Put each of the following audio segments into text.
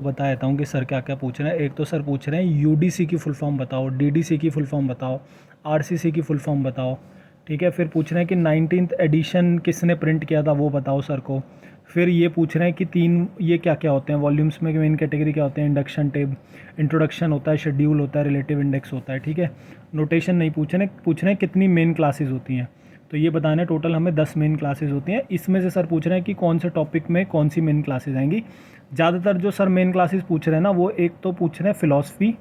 बता देता हूँ कि सर क्या क्या पूछ रहे हैं। एक तो सर पूछ रहे हैं यूडीसी की फुल फॉर्म बताओ, डीडीसी की फुल फॉर्म बताओ, आरसीसी की फुल फॉर्म बताओ। ठीक है, फिर पूछ रहे हैं कि 19th एडिशन किसने प्रिंट किया था वो बताओ सर को। फिर ये पूछ रहे हैं कि तीन ये क्या क्या होते हैं वॉल्यूम्स में, मेन कैटेगरी क्या होते हैं, इंडक्शन टेब, इंट्रोडक्शन होता है, शेड्यूल होता है, रिलेटिव इंडेक्स होता है। ठीक है, नोटेशन नहीं पूछ रहे हैं कितनी मेन क्लासेस होती हैं। तो ये बताना है टोटल हमें 10 मेन क्लासेस होती हैं। इसमें से सर पूछ रहे हैं कि कौन से टॉपिक में कौन सी मेन क्लासेस आएंगी। ज़्यादातर जो सर मेन क्लासेस पूछ रहे हैं ना, वो एक तो पूछ रहे हैं फ़िलासफ़ी,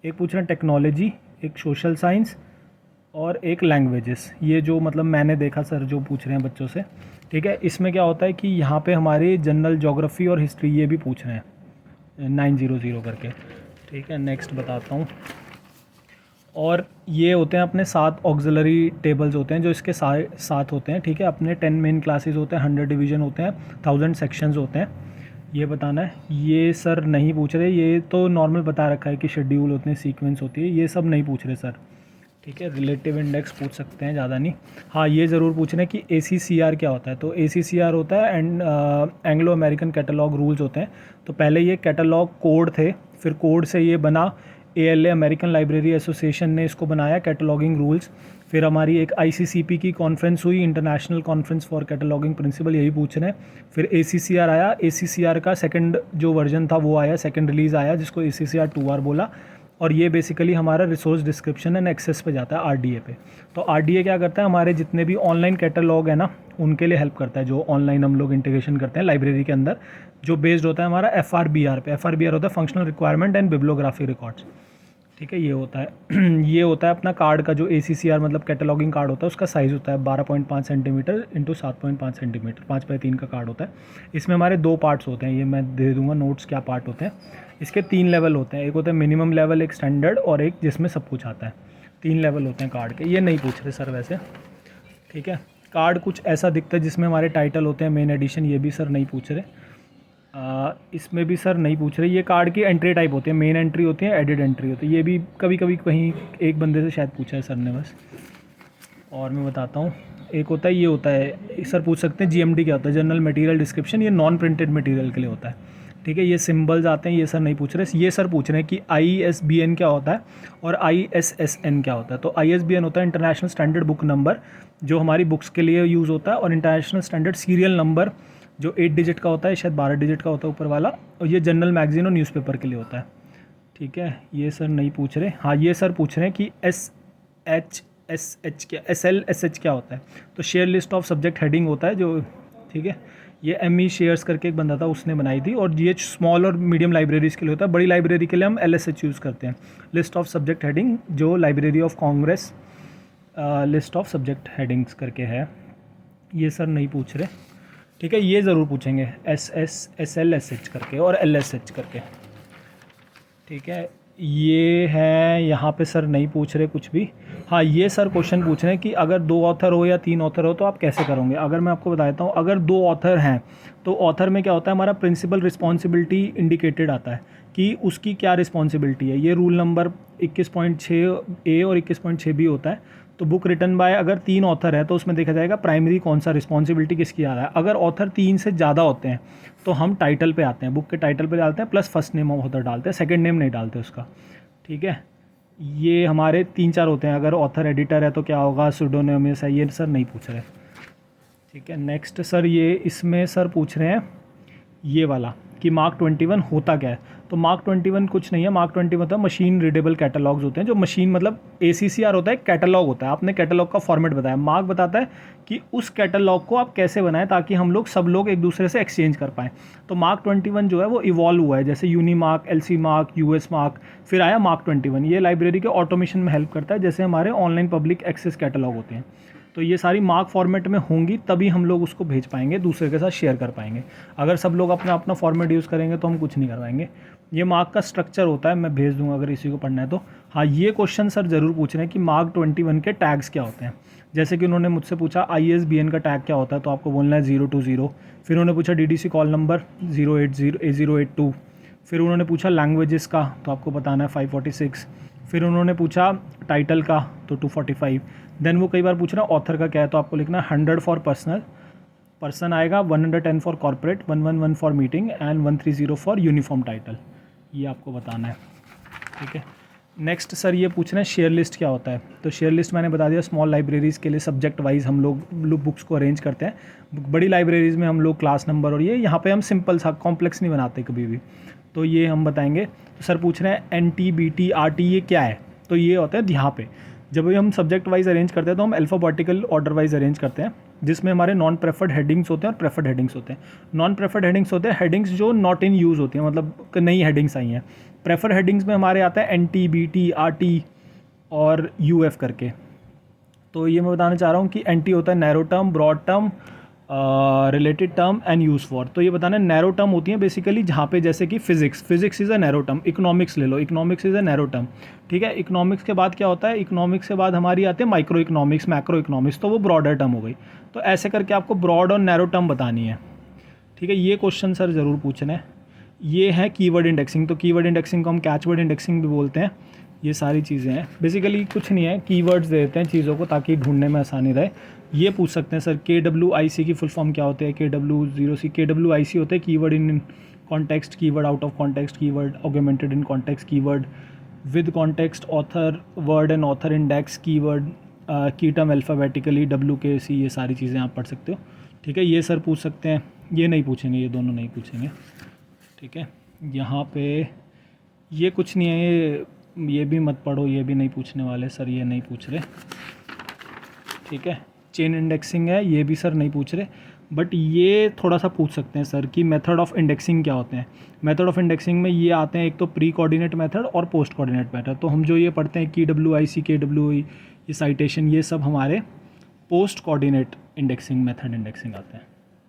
एक पूछ रहे हैं टेक्नोलॉजी, एक सोशल साइंस और एक लैंग्वेजेस। ये जो मतलब मैंने देखा सर जो पूछ रहे हैं बच्चों से। ठीक है, इसमें क्या होता है कि यहाँ पे हमारे जनरल ज्योग्राफी और हिस्ट्री ये भी पूछ रहे हैं 900 करके। ठीक है, नेक्स्ट बताता हूँ। और ये होते हैं अपने 7 ऑक्सिलरी टेबल्स होते हैं जो इसके साथ होते हैं। ठीक है, अपने 10 मेन क्लासेस होते हैं, 100 डिवीज़न होते हैं, 1000 सेक्शंस होते हैं। ये बताना है। ये सर नहीं पूछ रहे, ये तो नॉर्मल बता रखा है कि शेड्यूल होते हैं, सीक्वेंस होती है, ये सब नहीं पूछ रहे सर। ठीक है, रिलेटिव इंडेक्स पूछ सकते हैं, ज़्यादा नहीं। हाँ, ये ज़रूर पूछ रहे हैं कि ACCR क्या होता है। तो ACCR होता है एंग्लो अमेरिकन कैटलॉग रूल्स होते हैं। तो पहले ये कैटलॉग कोड थे, फिर कोड से ये बना, ALA अमेरिकन लाइब्रेरी एसोसिएशन ने इसको बनाया कैटलॉगिंग रूल्स। फिर हमारी एक ICCP की कॉन्फ्रेंस हुई, international conference for cataloguing principle, यही पूछ रहे हैं। फिर ACCR आया, ACCR का सेकंड जो वर्जन था वो आया, सेकंड रिलीज़ आया जिसको ACCR 2R बोला। और ये बेसिकली हमारा रिसोर्स डिस्क्रिप्शन एंड एक्सेस पे जाता है, RDA पे। तो RDA क्या करता है, हमारे जितने भी ऑनलाइन कैटलॉग है ना उनके लिए हेल्प करता है। जो ऑनलाइन हम लोग इंटीग्रेशन करते हैं लाइब्रेरी के अंदर, जो बेस्ड होता है हमारा FRBR पे। FRBR होता है functional requirement and bibliography records. ठीक है, ये होता है ये होता है अपना कार्ड का जो ACCR मतलब कैटलॉगिंग कार्ड होता है, उसका साइज़ होता है 12.5 सेंटीमीटर इंटू 7.5 सेंटीमीटर, 5x3 का कार्ड होता है। इसमें हमारे 2 पार्ट्स होते हैं, ये मैं दे दूंगा नोट्स क्या पार्ट होते हैं। इसके 3 लेवल होते हैं, एक होता है मिनिमम लेवल, एक स्टैंडर्ड और एक जिसमें सब कुछ आता है। 3 लेवल होते हैं कार्ड के। ये नहीं पूछ रहे सर वैसे। ठीक है, कार्ड कुछ ऐसा दिखता है जिसमें हमारे टाइटल होते हैं, मेन एडिशन, ये भी सर नहीं पूछ रहे। इसमें भी सर नहीं पूछ रहे। ये कार्ड की एंट्री टाइप होती है, मेन एंट्री होती है, एडिट एंट्री होती है। ये भी कभी कभी कहीं एक बंदे से शायद पूछा है सर ने बस। और मैं बताता हूँ, एक होता है, ये होता है सर पूछ सकते हैं GMD क्या होता है, जनरल मटेरियल डिस्क्रिप्शन। ये नॉन प्रिंटेड मटेरियल के लिए होता है। ठीक है, ये सिंबल्स आते हैं, ये सर नहीं पूछ रहे। ये सर पूछ रहे हैं कि ISBN क्या होता है और ISSN क्या होता है। तो ISBN होता है इंटरनेशनल स्टैंडर्ड बुक नंबर, जो हमारी बुक्स के लिए यूज़ होता है। और इंटरनेशनल स्टैंडर्ड सीरियल नंबर जो 8 डिजिट का होता है, शायद 12 डिजिट का होता है ऊपर वाला, और ये जनरल मैगजीन और न्यूज़पेपर के लिए होता है। ठीक है, ये सर नहीं पूछ रहे। हाँ, ये सर पूछ रहे हैं कि SHSH क्या, SLSH क्या होता है। तो share list of subject heading होता है जो। ठीक है, ये ME शेयर्स करके एक बंदा था, उसने बनाई थी। और ये स्मॉल और मीडियम लाइब्रेरीज़ के लिए होता है, बड़ी लाइब्रेरी के लिए हम LSH यूज़ करते हैं, लिस्ट ऑफ सब्जेक्ट हेडिंग, जो library of Congress list of subject headings करके है। ये सर नहीं पूछ रहे। ठीक है, ये ज़रूर पूछेंगे SLSH करके और LSH करके। ठीक है, ये है यहाँ पे सर नहीं पूछ रहे कुछ भी। हाँ, ये सर क्वेश्चन पूछ रहे हैं कि अगर 2 ऑथर हो या 3 ऑथर हो तो आप कैसे करोगे। अगर मैं आपको बता देता हूँ, अगर 2 ऑथर हैं तो ऑथर में क्या होता है, हमारा प्रिंसिपल रिस्पॉन्सिबिलिटी इंडिकेटेड आता है कि उसकी क्या रिस्पॉन्सिबिलिटी है। ये रूल नंबर 21.6A और 21.6B होता है। तो बुक रिटन बाय अगर 3 ऑथर है तो उसमें देखा जाएगा प्राइमरी कौन सा, रिस्पॉन्सिबिलिटी किसकी आ रहा है। अगर ऑथर 3 से ज़्यादा होते हैं तो हम टाइटल पे आते हैं, बुक के टाइटल पे डालते हैं, plus first name of author डालते हैं, सेकंड नेम नहीं डालते उसका। ठीक है, ये हमारे 3-4 होते हैं। अगर ऑथर एडिटर है तो क्या होगा, सुडोनिमस है, ये सर नहीं पूछ रहे। ठीक है, नेक्स्ट सर ये इसमें सर पूछ रहे हैं ये वाला कि मार्क 21 होता क्या है। तो मार्क 21 कुछ नहीं है, मार्क 21 होता है मशीन रीडेबल कैटलॉग्स होते हैं। जो मशीन मतलब ACCR होता है, कैटलॉग होता है। आपने कैटलॉग का फॉर्मेट बताया, मार्क बताता है कि उस कैटलॉग को आप कैसे बनाएं ताकि हम लोग सब लोग एक दूसरे से एक्सचेंज कर पाएँ। तो मार्क 21 जो है वो इवॉल्व हुआ है, जैसे यूनीमार्क, LC मार्क, US मार्क, फिर आया मार्क 21। ये लाइब्रेरी के ऑटोमेशन में हेल्प करता है, जैसे हमारे ऑनलाइन पब्लिक एक्सेस कैटलॉग होते हैं। तो ये सारी मार्क फॉर्मेट में होंगी तभी हम लोग उसको भेज पाएंगे, दूसरे के साथ शेयर कर पाएंगे। अगर सब लोग अपना अपना फॉर्मेट यूज़ करेंगे तो हम कुछ नहीं कर पाएंगे। ये मार्क का स्ट्रक्चर होता है, मैं भेज दूंगा अगर इसी को पढ़ना है तो। हाँ, ये क्वेश्चन सर ज़रूर पूछ रहे हैं कि मार्क 21 के टैग्स क्या होते हैं। जैसे कि उन्होंने मुझसे पूछा ISBN का टैग क्या होता है, तो आपको बोलना है 020। फिर उन्होंने पूछा DDC कॉल नंबर 080A082। फिर उन्होंने पूछा लैंग्वेजेस का, तो आपको बताना है 546। फिर उन्होंने पूछा टाइटल का, तो 245। देन वो कई बार पूछ रहा है ऑथर का क्या है, तो आपको लिखना है 100 फॉर पर्सन आएगा, 110 for corporate, 111 for meeting and 130 for uniform title, ये आपको बताना है, ठीक है। नेक्स्ट सर ये पूछ रहे हैं शेयर लिस्ट क्या होता है। तो शेयर लिस्ट मैंने बता दिया, स्मॉल लाइब्रेरीज़ के लिए सब्जेक्ट वाइज हम लोग बुक्स को अरेंज करते हैं। बड़ी लाइब्रेरीज़ में हम लोग क्लास नंबर और ये यहाँ पे हम सिंपल सा कॉम्प्लेक्स नहीं बनाते कभी भी, तो ये हम बताएंगे। तो सर पूछ रहे हैं NT BT RT ये क्या है। तो ये होता है यहाँ पे जब भी हम सब्जेक्ट वाइज अरेंज करते हैं तो हम अल्फ़ाबेटिकल ऑर्डर वाइज अरेंज करते हैं, जिसमें हमारे नॉन प्रेफर्ड हेडिंग्स होते हैं और प्रेफर्ड हेडिंग्स होते हैं। नॉन प्रेफर्ड हेडिंग्स होते हैं हेडिंग्स जो नॉट इन यूज़ होती हैं, मतलब नई हेडिंग्स आई हैं। प्रेफर हेडिंग्स में हमारे आता है NT BT RT और UF करके। तो ये मैं बताना चाह रहा हूँ कि NT होता है narrow term, broad term, related term and use for. तो ये बताना नैरो टर्म होती है बेसिकली जहाँ पे जैसे कि physics is a narrow term, economics ले लो, economics is a narrow term, ठीक है। इकोनॉमिक्स के बाद क्या होता है, इकोनॉमिक्स के बाद हमारी आती है माइक्रो इकोनॉमिक्स, मैक्रो इकोनॉमिक्स, तो वो ब्रॉडर टर्म हो गई। तो ऐसे करके आपको ब्रॉड और नैरो टर्म बतानी है, ठीक है। ये क्वेश्चन सर ज़रूर पूछना है। ये है कीवर्ड इंडेक्सिंग। तो कीवर्ड इंडेक्सिंग को हम कैचवर्ड इंडेक्सिंग भी बोलते हैं। ये सारी चीज़ें हैं, बेसिकली कुछ नहीं है, कीवर्ड्स देते हैं चीज़ों को ताकि ढूंढने में आसानी रहे। ये पूछ सकते हैं सर KWIC की फुल फॉर्म क्या होते हैं। KW0C KWIC होते हैं keyword in context, keyword out of context, keyword augmented in context, keyword with context, author word and author index, keyword की टर्म अल्फ़ाबेटिकली, WKC, ये सारी चीज़ें आप पढ़ सकते हो, ठीक है। ये सर पूछ सकते हैं, ये नहीं पूछेंगे, ये दोनों नहीं पूछेंगे, ठीक है। यहाँ पे ये कुछ नहीं है, ये भी मत पढ़ो, ये भी नहीं पूछने वाले सर, ये नहीं पूछ रहे, ठीक है। चेन इंडेक्सिंग है, ये भी सर नहीं पूछ रहे, बट ये थोड़ा सा पूछ सकते हैं सर कि मेथड ऑफ इंडेक्सिंग क्या होते हैं। मेथड ऑफ इंडेक्सिंग में ये आते हैं, एक तो प्री कोऑर्डिनेट मेथड और पोस्ट कोऑर्डिनेट मेथड। तो हम जो ये पढ़ते हैं KWIC KWE, ये साइटेशन, ये सब हमारे post coordinate indexing method indexing आते हैं।